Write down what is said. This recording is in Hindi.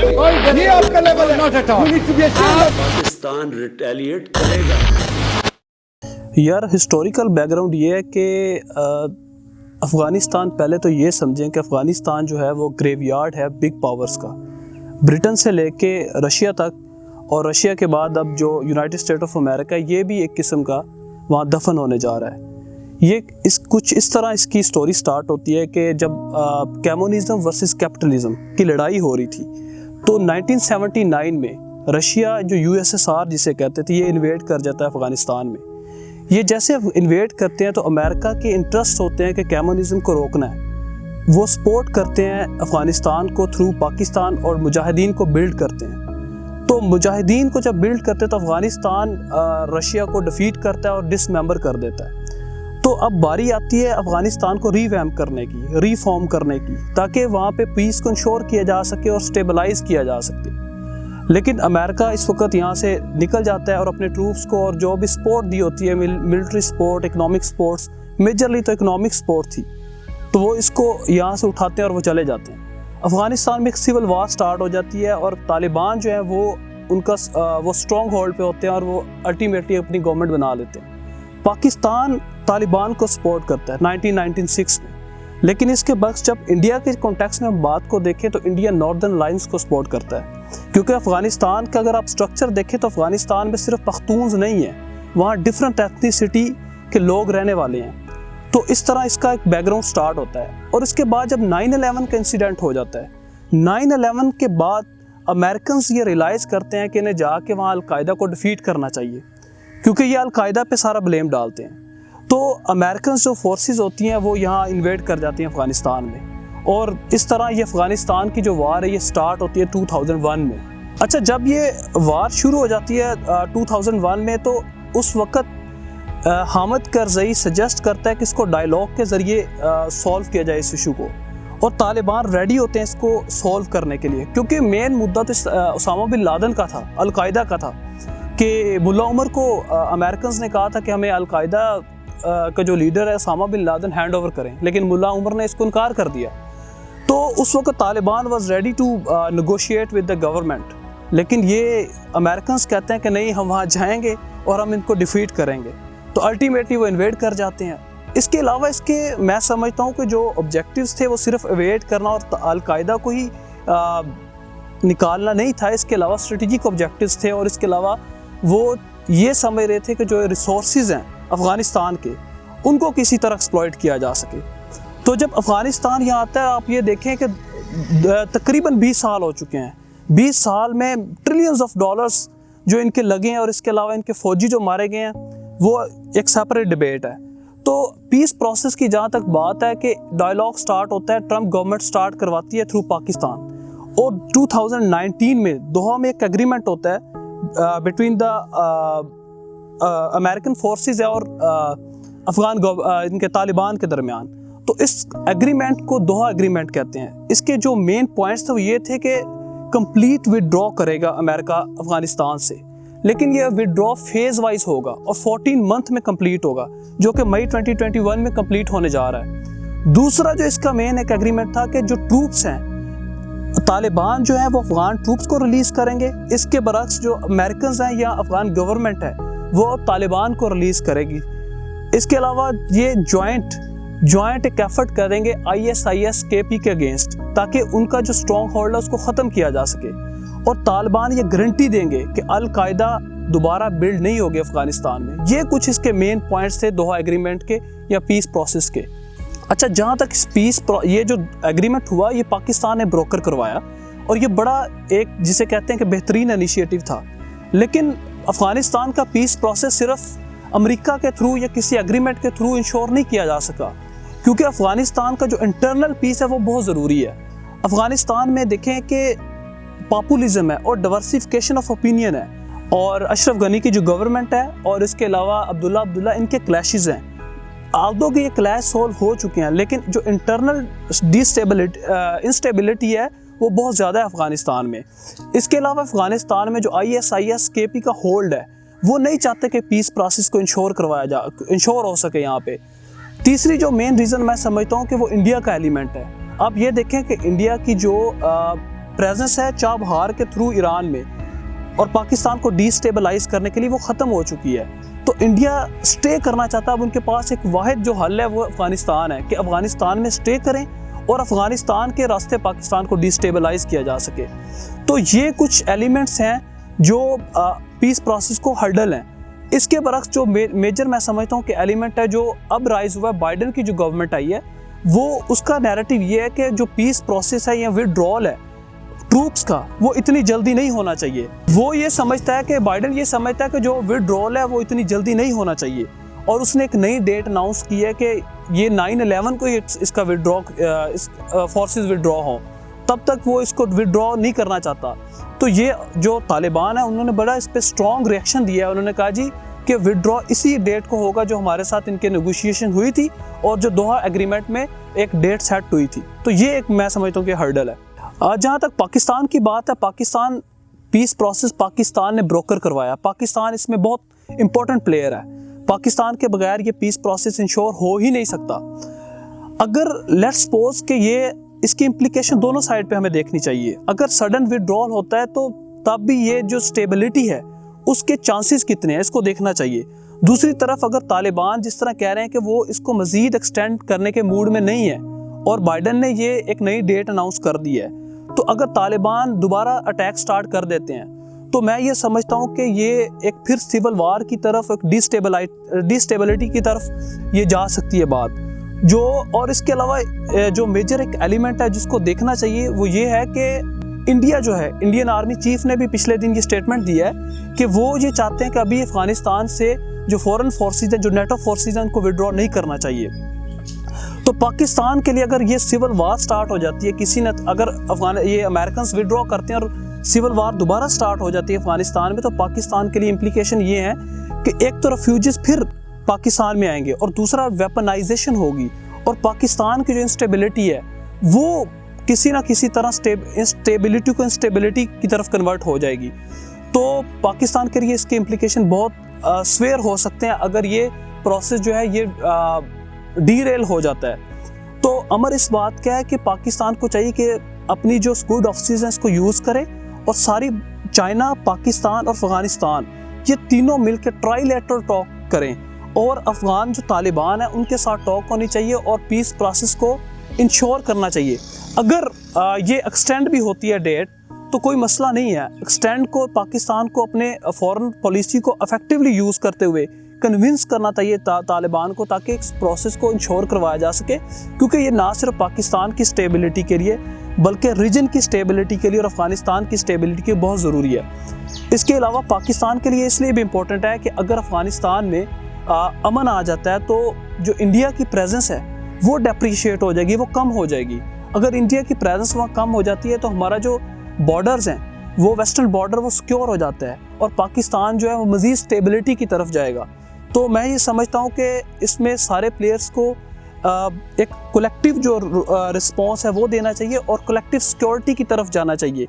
ये आपका लेवल है। पाकिस्तान रिटेलिएट करेगा। यार हिस्टोरिकल बैकग्राउंड ये है कि अफ़गानिस्तान, पहले तो ये समझें कि अफ़गानिस्तान जो है वो ग्रेवयार्ड है बिग पावर्स का, ब्रिटेन से लेके रशिया तक, और रशिया के बाद अब जो यूनाइटेड स्टेट ऑफ अमेरिका, ये भी एक किस्म का वहाँ दफन होने जा रहा है। ये कुछ इस तरह इसकी स्टोरी स्टार्ट होती है कि जब कम्युनिज्म वर्सेस कैपिटलिज्म की लड़ाई हो रही थी, तो 1979 में रशिया, जो यूएसएसआर जिसे कहते थे, ये इन्वेड कर जाता है अफ़गानिस्तान में। ये जैसे इन्वेड करते हैं तो अमेरिका के इंटरेस्ट होते हैं कि कम्युनिज्म को रोकना है। वो सपोर्ट करते हैं अफ़गानिस्तान को थ्रू पाकिस्तान और मुजाहिदीन को बिल्ड करते हैं। तो मुजाहिदीन को जब बिल्ड करते हैं तो अफ़गानिस्तान रशिया को डिफीट करता है और डिसमेंबर कर देता है। तो अब बारी आती है अफ़गानिस्तान को रीवैम्प करने की, रीफॉर्म करने की, ताकि वहाँ पे पीस को इंश्योर किया जा सके और स्टेबलाइज किया जा सके। लेकिन अमेरिका इस वक्त यहाँ से निकल जाता है और अपने ट्रूप्स को, और जो भी सपोर्ट दी होती है, military support, economic supports, majorly तो इकोनॉमिक सपोर्ट थी, तो वो इसको यहाँ से उठाते हैं और वो चले जाते हैं। अफ़गानिस्तान में एक सिविल वार स्टार्ट हो जाती है और तालिबान जो है वो वो स्ट्रॉन्ग होल्ड पे होते हैं और वो अल्टीमेटली अपनी गवर्नमेंट बना लेते हैं। पाकिस्तान तालिबान को सपोर्ट करता है 1996 में, लेकिन इसके बक्स जब इंडिया के कॉन्टेक्स्ट में हम बात को देखें तो इंडिया नॉर्दर्न लाइन्स को सपोर्ट करता है, क्योंकि अफ़गानिस्तान का अगर आप स्ट्रक्चर देखें तो अफ़गानिस्तान में सिर्फ पख्तून्स नहीं है, वहाँ डिफरेंट एथनिसिटी के लोग रहने वाले हैं। तो इस तरह इसका एक बैकग्राउंड स्टार्ट होता है। और इसके बाद जब 9/11 का इंसिडेंट हो जाता है, 9/11 के बाद अमेरिकन ये रियलाइज़ करते हैं कि इन्हें जाके वहाँ अलकायदा को डिफीट करना चाहिए, क्योंकि ये अलकायदा पे सारा ब्लेम डालते हैं। तो अमेरिकन जो फोर्सेस होती हैं वो यहाँ इन्वेड कर जाती हैं अफ़गानिस्तान में, और इस तरह ये अफ़गानिस्तान की जो वार है ये स्टार्ट होती है 2001 में। अच्छा, जब ये वार शुरू हो जाती है 2001 में, तो उस वक़्त हामिद करज़ई सजेस्ट करता है कि इसको डायलॉग के ज़रिए सॉल्व किया जाए इस इशू को, और तालिबान रेडी होते हैं इसको सॉल्व करने के लिए, क्योंकि मेन मुद्दा तो उसामा बिन लादेन का था, अलकायदा का था, कि मुल्ला उमर को अमेरिकन ने कहा था कि हमें अलकायदा का जो लीडर है Osama bin Laden hand over करें, लेकिन मुल्ला उमर ने इसको इनकार कर दिया। तो उस वक्त Taliban was ready to negotiate with the government, लेकिन ये अमेरिकन कहते हैं कि नहीं, हम वहाँ जाएंगे और हम इनको डिफीट करेंगे। तो अल्टीमेटली वो इन्वेड कर जाते हैं। इसके अलावा इसके मैं समझता हूँ कि जो ऑब्जेक्टिव्स थे वो सिर्फ इवेड करना और अलकायदा को ही निकालना नहीं था, इसके अलावा स्ट्रेटेजिक ऑब्जेक्टिव्स थे, और इसके अलावा वो ये समझ रहे थे कि जो रिसोर्सेज हैं अफ़गानिस्तान के, उनको किसी तरह एक्सप्लॉइट किया जा सके। तो जब अफ़गानिस्तान यहाँ आता है, आप ये देखें कि तकरीबन 20 साल हो चुके हैं। 20 साल में ट्रिलियंस ऑफ डॉलर्स जो इनके लगे हैं, और इसके अलावा इनके फ़ौजी जो मारे गए हैं, वो एक सेपरेट डिबेट है। तो पीस प्रोसेस की जहाँ तक बात है कि डायलॉग स्टार्ट होता है, ट्रंप गवर्नमेंट स्टार्ट करवाती है थ्रू पाकिस्तान, और 2019 में दोहा में एक एग्रीमेंट होता है बिटवीन द अमेरिकन फोर्सेस और अफगान इनके तालिबान के दरमियान। तो इस एग्रीमेंट को दोहा एग्रीमेंट कहते हैं। इसके जो मेन पॉइंट्स थे वो ये थे कि कंप्लीट विदड्रॉ करेगा अमेरिका अफगानिस्तान से, लेकिन ये विदड्रॉ फेज वाइज होगा और 14 मंथ में कंप्लीट होगा, जो कि मई 2021 में कंप्लीट होने जा रहा है। दूसरा जो इसका मेन एक एग्रीमेंट था कि जो ट्रूप्स हैं, तालिबान जो है वो अफगान ट्रूप्स को रिलीज़ करेंगे, इसके बरक्स जो अमेरिकन हैं या अफगान गवर्नमेंट है वो तालिबान को रिलीज़ करेगी। इसके अलावा ये जॉइंट एक एफर्ट करेंगे ISIS KP के अगेंस्ट, ताकि उनका जो स्ट्रॉन्ग होल्ड है उसको ख़त्म किया जा सके। और तालिबान ये गारंटी देंगे कि अलकायदा दोबारा बिल्ड नहीं होगी अफगानिस्तान में। ये कुछ इसके मेन पॉइंट्स थे दोहा एग्रीमेंट के या पीस प्रोसेस के। अच्छा, जहाँ तक ये जो एग्रीमेंट हुआ ये पाकिस्तान ने ब्रोकर करवाया, और ये बड़ा एक जिसे कहते हैं कि बेहतरीन इनिशिएटिव था। लेकिन अफगानिस्तान का पीस प्रोसेस सिर्फ अमेरिका के थ्रू या किसी एग्रीमेंट के थ्रू इंश्योर नहीं किया जा सका, क्योंकि अफगानिस्तान का जो इंटरनल पीस है वो बहुत ज़रूरी है। अफगानिस्तान में देखें कि पॉपुलिज्म है और डाइवर्सिफिकेशन ऑफ ओपिनियन है, और अशरफ गनी की जो गवर्नमेंट है और इसके अलावा अब्दुल्ला इनके क्लैशेस हैं। आल्दो के ये क्लैश सॉल्व हो चुके हैं, लेकिन जो इंटरनल इंस्टेबिलिटी है वो बहुत ज़्यादा है अफगानिस्तान में। इसके अलावा अफगानिस्तान में जो ISIS KP का होल्ड है वो नहीं चाहते कि पीस प्रोसेस को इंश्योर हो सके यहाँ पे। तीसरी जो मेन रीज़न मैं समझता हूँ कि वो इंडिया का एलिमेंट है। आप ये देखें कि इंडिया की जो प्रेजेंस है चाबहार के थ्रू ईरान में और पाकिस्तान को डिस्टेबलाइज करने के लिए वो ख़त्म हो चुकी है। तो इंडिया स्टे करना चाहता है। अब उनके पास एक वाहिद जो हल है वो अफ़गानिस्तान है कि अफ़गानिस्तान में स्टे करें और अफ़गानिस्तान के रास्ते पाकिस्तान को डिस्टेबलाइज किया जा सके। तो ये कुछ एलिमेंट्स हैं जो पीस प्रोसेस को हर्डल हैं। इसके बरक्स जो मेजर मैं समझता हूँ कि एलिमेंट है जो अब राइज हुआ है, बाइडन की जो गवर्नमेंट आई है वो उसका नैरेटिव ये है कि जो पीस प्रोसेस है या विड्रॉल है ट्रूप्स का वो इतनी जल्दी नहीं होना चाहिए। वो ये समझता है कि बाइडन ये समझता है कि जो विड्रॉल है वो इतनी जल्दी नहीं होना चाहिए और उसने एक नई डेट अनाउंस की है कि ये 9/11 को इसका फोर्सेस विड्रॉ हो, तब तक वो इसको विड्रॉ नहीं करना चाहता। तो ये जो तालिबान है उन्होंने बड़ा इस पर स्ट्रॉन्ग रिएक्शन दिया है। उन्होंने कहा जी कि विड्रॉ इसी डेट को होगा जो हमारे साथ इनके नेगोशिएशन हुई थी और जो दोहा एग्रीमेंट में एक डेट सेट हुई थी। तो ये एक मैं समझता हूँ कि हर्डल है। जहाँ तक पाकिस्तान की बात है, पाकिस्तान पीस प्रोसेस पाकिस्तान ने ब्रोकर करवाया। पाकिस्तान इसमें बहुत इंपॉर्टेंट प्लेयर है। पाकिस्तान के बगैर ये पीस प्रोसेस इंश्योर हो ही नहीं सकता। अगर लेट्स सपोज कि ये इसकी इम्प्लीकेशन दोनों साइड पे हमें देखनी चाहिए। अगर सडन विड्रॉल होता है तो तब भी ये जो स्टेबिलिटी है उसके चांसेस कितने हैं इसको देखना चाहिए। दूसरी तरफ अगर तालिबान जिस तरह कह रहे हैं कि वो इसको मज़ीद एक्सटेंड करने के मूड में नहीं है और बाइडन ने ये एक नई डेट अनाउंस कर दी है, तो अगर तालिबान दोबारा अटैक स्टार्ट कर देते हैं तो मैं ये समझता हूँ कि ये एक फिर सिविल वार की तरफ, एक डिस्टेबिलिटी की तरफ ये जा सकती है बात जो। और इसके अलावा जो मेजर एक एलिमेंट है जिसको देखना चाहिए वो ये है कि इंडिया जो है, इंडियन आर्मी चीफ ने भी पिछले दिन ये स्टेटमेंट दिया है कि वो ये चाहते हैं कि अभी अफगानिस्तान से जो फॉरेन फोर्सेज हैं, जो नेटो फोर्सेज हैं, उनको विड्रॉ नहीं करना चाहिए। तो पाकिस्तान के लिए अगर ये सिविल वार स्टार्ट हो जाती है, किसी ने अगर ये अमेरिकन विड्रॉ करते हैं और सिविल वार दोबारा स्टार्ट हो जाती है अफगानिस्तान में, तो पाकिस्तान के लिए इम्प्लीकेशन ये है कि एक तो रेफ्यूजीज फिर पाकिस्तान में आएंगे और दूसरा वेपनाइजेशन होगी और पाकिस्तान की जो इंस्टेबिलिटी है वो किसी ना किसी तरह स्टेबिलिटी को इंस्टेबिलिटी की तरफ कन्वर्ट हो जाएगी। तो पाकिस्तान के लिए इसके इम्प्लीकेशन बहुत स्वेयर हो सकते हैं अगर ये प्रोसेस जो है ये डीरेल हो जाता है। तो अमर इस बात क्या है कि पाकिस्तान को चाहिए कि अपनी जो गुड ऑफिस हैं इसको यूज़ करे और सारी चाइना, पाकिस्तान और अफगानिस्तान ये तीनों मिलकर ट्राइलेटरल टॉक करें और अफगान जो तालिबान है उनके साथ टॉक होनी चाहिए और पीस प्रोसेस को इंश्योर करना चाहिए। अगर ये एक्सटेंड भी होती है डेट तो कोई मसला नहीं है। एक्सटेंड को पाकिस्तान को अपने फॉरेन पॉलिसी को इफेक्टिवली यूज़ करते हुए कन्विंस करना चाहिए तालिबान को, ताकि इस प्रोसेस को इंश्योर करवाया जा सके, क्योंकि ये ना सिर्फ पाकिस्तान की स्टेबिलिटी के लिए बल्कि रीजन की स्टेबिलिटी के लिए और अफगानिस्तान की स्टेबिलिटी के लिए बहुत ज़रूरी है। इसके अलावा पाकिस्तान के लिए इसलिए भी इम्पोर्टेंट है कि अगर अफगानिस्तान में अमन आ जाता है तो जो इंडिया की प्रेजेंस है वो डेप्रिशिएट हो जाएगी, वो कम हो जाएगी। अगर इंडिया की प्रेजेंस वहाँ कम हो जाती है तो हमारा जो बॉर्डर्स हैं वो वेस्टर्न बॉर्डर वो सिक्योर हो जाता है और पाकिस्तान जो है वो मज़ीद स्टेबिलिटी की तरफ जाएगा। तो मैं ये समझता हूँ कि इसमें सारे प्लेयर्स को एक कलेक्टिव जो रिस्पॉन्स है वो देना चाहिए और कलेक्टिव सिक्योरिटी की तरफ जाना चाहिए।